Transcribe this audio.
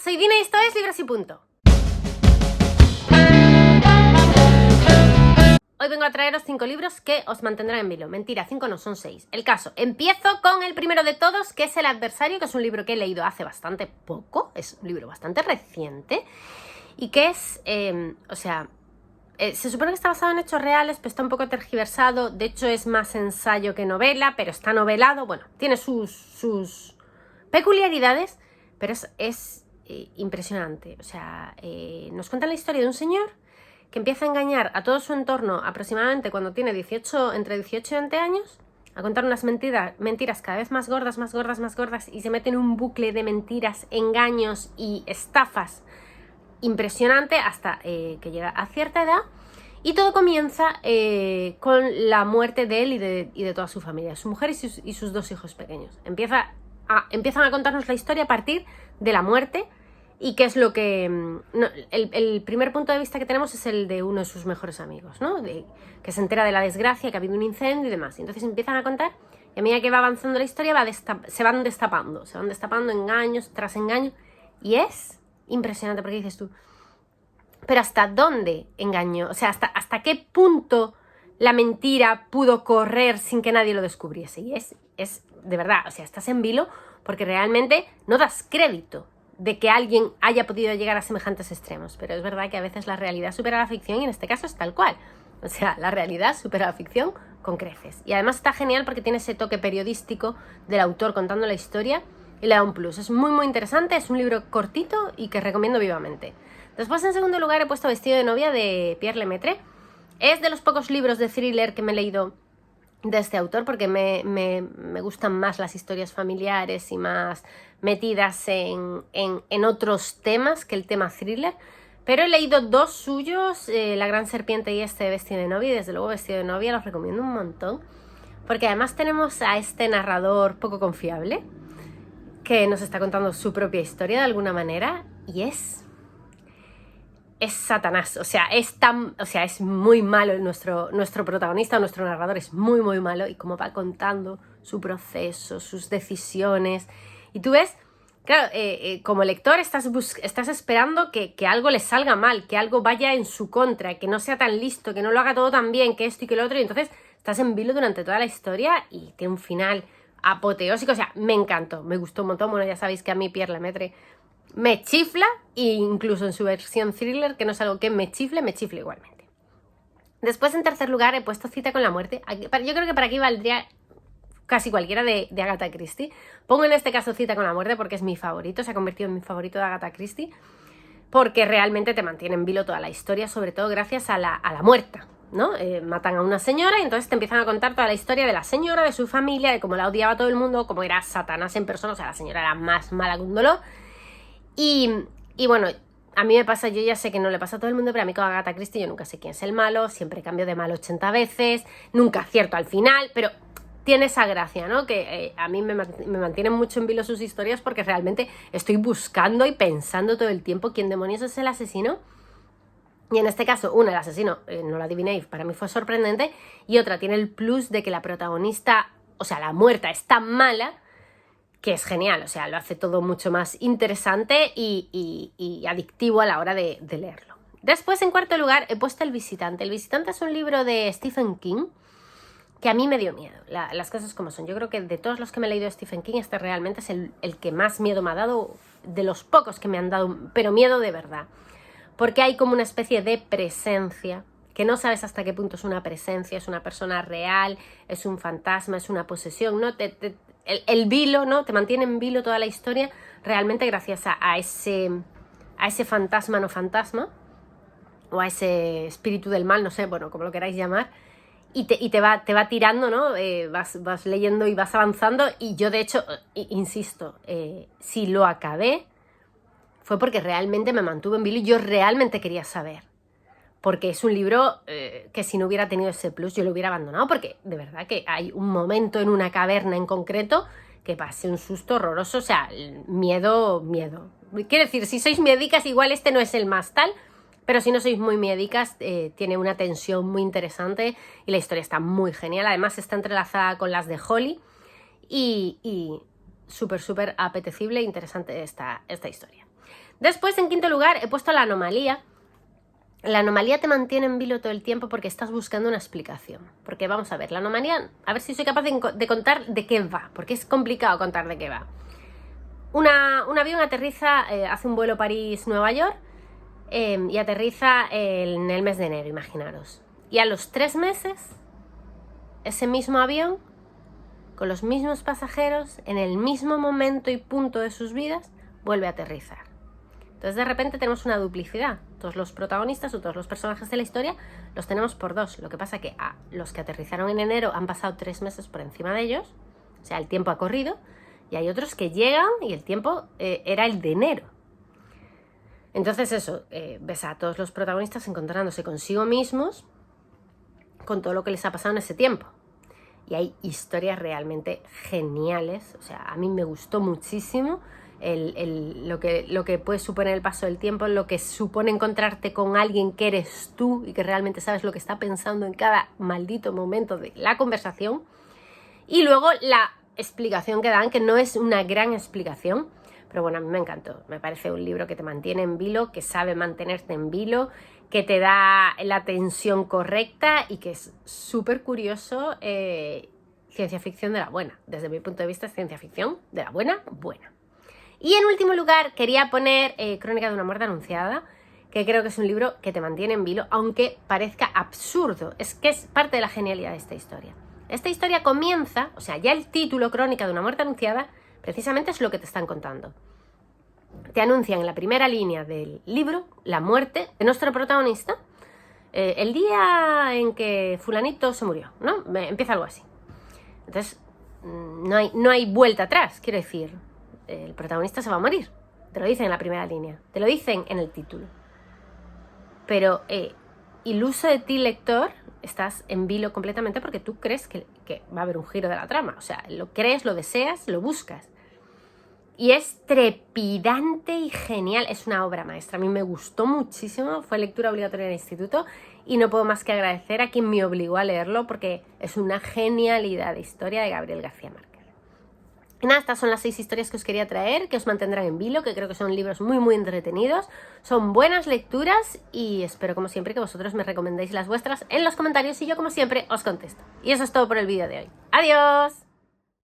soy Dina y esto es Libros y Punto. Hoy vengo a traeros 5 libros que os mantendrán en vilo. Mentira, 5 no, son 6. El caso, empiezo con el primero de todos, que es El adversario, que es un libro que he leído hace bastante poco, es un libro bastante reciente, y que es, se supone que está basado en hechos reales, pero está un poco tergiversado. De hecho, es más ensayo que novela, pero está novelado. Bueno, tiene sus peculiaridades, pero es impresionante. O sea, nos cuenta la historia de un señor que empieza a engañar a todo su entorno aproximadamente cuando tiene entre 18 y 20 años, a contar unas mentiras cada vez más gordas, y se mete en un bucle de mentiras, engaños y estafas impresionante hasta que llega a cierta edad, y todo comienza con la muerte de él y de toda su familia, su mujer y sus 2 hijos pequeños. Empiezan a contarnos la historia a partir de la muerte. Y qué es lo que... el primer punto de vista que tenemos es el de uno de sus mejores amigos, ¿no? Que se entera de la desgracia, que ha habido un incendio y demás. Y entonces empiezan a contar, y a medida que va avanzando la historia se van destapando engaños tras engaños. Y es impresionante porque dices tú, pero ¿hasta dónde engañó? O sea, ¿hasta qué punto la mentira pudo correr sin que nadie lo descubriese? Y es de verdad, o sea, estás en vilo porque realmente no das crédito de que alguien haya podido llegar a semejantes extremos. Pero es verdad que a veces la realidad supera la ficción, y en este caso es tal cual. O sea, la realidad supera la ficción con creces. Y además está genial porque tiene ese toque periodístico del autor contando la historia y le da un plus. Es muy muy interesante, es un libro cortito y que recomiendo vivamente. Después, en segundo lugar, he puesto Vestido de novia, de Pierre Lemaitre. Es de los pocos libros de thriller que me he leído de este autor, porque me gustan más las historias familiares y más metidas en otros temas que el tema thriller. Pero he leído 2 suyos, La gran serpiente y Vestido de novia, y desde luego Vestido de novia los recomiendo un montón, porque además tenemos a este narrador poco confiable que nos está contando su propia historia de alguna manera, y es Satanás. O sea, es muy malo nuestro protagonista, nuestro narrador es muy muy malo, y cómo va contando su proceso, sus decisiones, y tú ves, claro, como lector estás esperando que algo le salga mal, que algo vaya en su contra, que no sea tan listo, que no lo haga todo tan bien, que esto y que lo otro, y entonces estás en vilo durante toda la historia y tiene un final apoteósico. O sea, me encantó, me gustó un montón. Bueno, ya sabéis que a mí Pierre Lemaitre me chifla, e incluso en su versión thriller, que no es algo que me chifle igualmente. Después, en tercer lugar, he puesto Cita con la muerte. Yo creo que para aquí valdría casi cualquiera de Agatha Christie. Pongo en este caso Cita con la muerte porque es mi favorito, se ha convertido en mi favorito de Agatha Christie, porque realmente te mantiene en vilo toda la historia, sobre todo gracias a la muerta, ¿no? Matan a una señora y entonces te empiezan a contar toda la historia de la señora, de su familia, de cómo la odiaba todo el mundo, cómo era Satanás en persona. O sea, la señora era más mala que un dolor. Y bueno, a mí me pasa, yo ya sé que no le pasa a todo el mundo, pero a mí con Agatha Christie yo nunca sé quién es el malo, siempre cambio de malo 80 veces, nunca acierto al final, pero tiene esa gracia, ¿no? Que a mí me mantienen mucho en vilo sus historias, porque realmente estoy buscando y pensando todo el tiempo quién demonios es el asesino. Y en este caso, el asesino, no lo adivinéis, para mí fue sorprendente, y otra tiene el plus de que la protagonista, o sea, la muerta, es tan mala que es genial. O sea, lo hace todo mucho más interesante y adictivo a la hora de leerlo. Después, en cuarto lugar, he puesto El visitante. El visitante es un libro de Stephen King que a mí me dio miedo, las cosas como son. Yo creo que de todos los que me he leído de Stephen King, este realmente es el que más miedo me ha dado, de los pocos que me han dado, pero miedo de verdad. Porque hay como una especie de presencia, que no sabes hasta qué punto es una presencia, es una persona real, es un fantasma, es una posesión, ¿no? El vilo, ¿no? Te mantiene en vilo toda la historia, realmente gracias a ese fantasma, no fantasma, o a ese espíritu del mal, no sé, bueno, como lo queráis llamar, y te va tirando, ¿no? Vas leyendo y vas avanzando, y yo, de hecho, insisto, si lo acabé fue porque realmente me mantuve en vilo y yo realmente quería saber. Porque es un libro que si no hubiera tenido ese plus yo lo hubiera abandonado, porque de verdad que hay un momento en una caverna en concreto que pasé un susto horroroso. O sea, miedo. Quiero decir, si sois miedicas, igual este no es el más tal, pero si no sois muy miedicas, tiene una tensión muy interesante y la historia está muy genial. Además está entrelazada con las de Holly y súper apetecible e interesante esta historia. Después, en quinto lugar, he puesto la anomalía. La anomalía te mantiene en vilo todo el tiempo porque estás buscando una explicación. Porque vamos a ver, la anomalía, a ver si soy capaz de contar de qué va, porque es complicado contar de qué va. Un avión aterriza, hace un vuelo París-Nueva York y aterriza en el mes de enero, imaginaros. Y a los 3 meses, ese mismo avión, con los mismos pasajeros, en el mismo momento y punto de sus vidas, vuelve a aterrizar. Entonces de repente tenemos una duplicidad. Todos los protagonistas o todos los personajes de la historia los tenemos por 2. Lo que pasa que los que aterrizaron en enero han pasado 3 meses por encima de ellos. O sea, el tiempo ha corrido. Y hay otros que llegan y el tiempo era el de enero. Entonces eso, ves a todos los protagonistas encontrándose consigo mismos con todo lo que les ha pasado en ese tiempo. Y hay historias realmente geniales. O sea, a mí me gustó muchísimo lo que puede suponer el paso del tiempo, lo que supone encontrarte con alguien que eres tú y que realmente sabes lo que está pensando en cada maldito momento de la conversación. Y luego la explicación que dan, que no es una gran explicación, pero bueno, a mí me encantó. Me parece un libro que te mantiene en vilo, que sabe mantenerte en vilo, que te da la tensión correcta y que es súper curioso. Ciencia ficción de la buena. Desde mi punto de vista es ciencia ficción de la buena. Y en último lugar quería poner Crónica de una muerte anunciada, que creo que es un libro que te mantiene en vilo, aunque parezca absurdo. Es que es parte de la genialidad de esta historia. Esta historia comienza, o sea, ya el título Crónica de una muerte anunciada, precisamente es lo que te están contando. Te anuncian en la primera línea del libro la muerte de nuestro protagonista, el día en que fulanito se murió, ¿no? Empieza algo así. Entonces, no hay vuelta atrás, quiero decir, el protagonista se va a morir. Te lo dicen en la primera línea, te lo dicen en el título. Pero iluso de ti, lector, estás en vilo completamente porque tú crees que va a haber un giro de la trama. O sea, lo crees, lo deseas, lo buscas. Y es trepidante y genial. Es una obra maestra. A mí me gustó muchísimo. Fue lectura obligatoria en el instituto. Y no puedo más que agradecer a quien me obligó a leerlo porque es una genialidad de historia de Gabriel García Márquez. Y nada, estas son las 6 historias que os quería traer, que os mantendrán en vilo, que creo que son libros muy muy entretenidos, son buenas lecturas y espero como siempre que vosotros me recomendéis las vuestras en los comentarios y yo como siempre os contesto. Y eso es todo por el vídeo de hoy. ¡Adiós!